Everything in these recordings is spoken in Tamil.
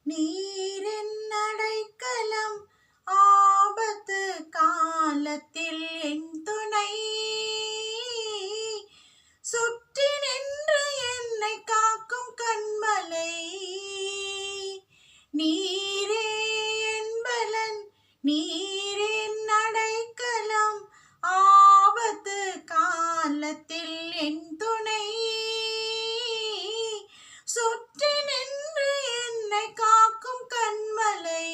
நீரின் அடைக்கலம் ஆபத்து காலத்தில் என் துணை சுற்றி நின்று என்னை காக்கும் கண்மலை நீரே என் பலன் நீரின் அடைக்கலம் ஆபத்து காலத்தில் என் துணை சுற்றி நின்று என்னை காக்கும் கண்மலை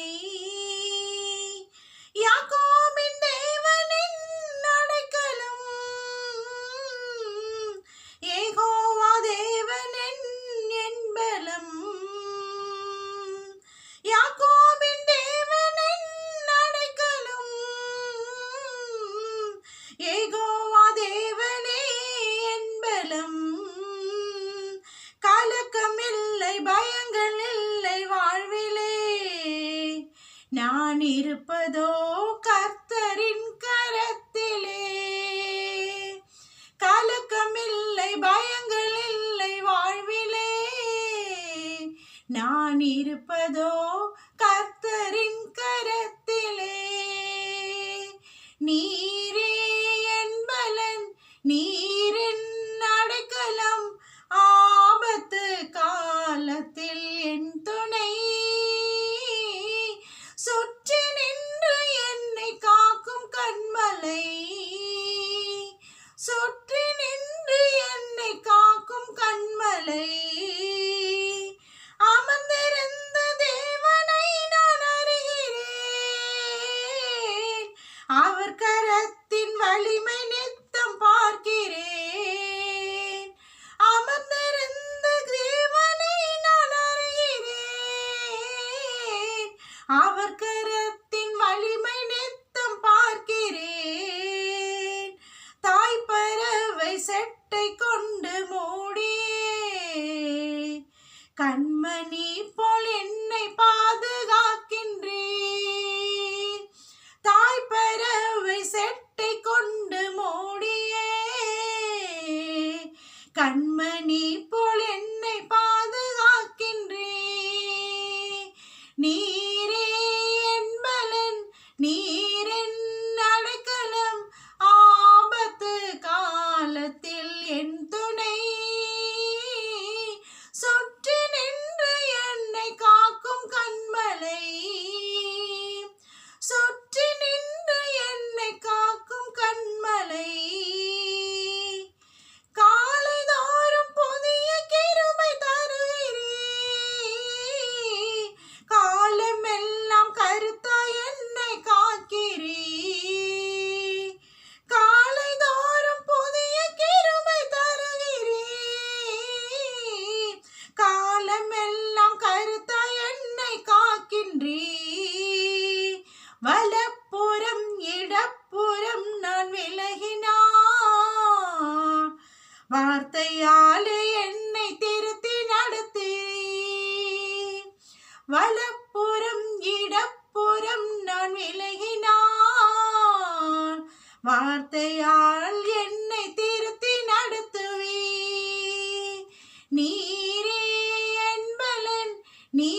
யாக்கோபின் தேவனின் அடைக்கலம் யெகோவா தேவனின் என் பலம் யாக்கோபின் தேவனின் அடைக்கலம் யெகோவா தேவனே என் பலம் கலக்கமில்லை பயங்கள் இல்லை வாழ்விலே நான் இருப்பதோ கர்த்தரின் கரத்திலே கலக்கமில்லை பயங்கள் இல்லை வாழ்விலே நான் இருப்பதோ கர்த்தரின் கரத்திலே நீரே என் பலன் நீரின் அடைக்கலம் ஆபத்து காலத்தில் என் துணை சுற்றி நின்று என்னை காக்கும் கண்மலை சுற்றி நின்று என்னை காக்கும் கண்மலை அமர்ந்திருந்த தேவனை நான் அறிகிறேன் அவர் கரத்தின் வலிமை நித்தம் பார்க்கிறேன் அமர்ந்திருந்த தேவனை நான் அறிகிறேன் அவர் கரத்தின் வலிமை நித்தம் பார்க்கிறேன் தாய்ப்பறவை செட்டை கொண்டு மூடியே கண்மணி போல் என்னை பாதுகாக்கின்றேன் தாய்ப்பறவை செட்டை கொண்டு மூடியே கண்மணி போல் என்னை பாதுகாக்கின்றேன் நீரே என் பலன் நீரின் அடைக்கலம் ஆபத்து காலத்தில் என் துணை சுற்றி நின்று என்னை காக்கும் கண்மலை சுற்றி நின்று என்னை காக்கும் கண்மலை காலைதோறும் புதிய கிருபை தருகிறீர் காலமெல்லாம் கருத்தாய் என்னை காக்கிறீர் காலைதோறும் புதிய கிருபை தருகிறீர் காலமெல்லாம் கருத்தாய் என்னை காக்கின்றீர் வலப்புறம் இடப்புறம் நான் விலகினான் வார்த்தையாலே என்னை திருத்தி நடத்தி வலப்புறம் இடப்புறம் நான் விலகினான் வார்த்தையால் என்னை திருத்தி நடத்துவே நீரே என் பலன் நீ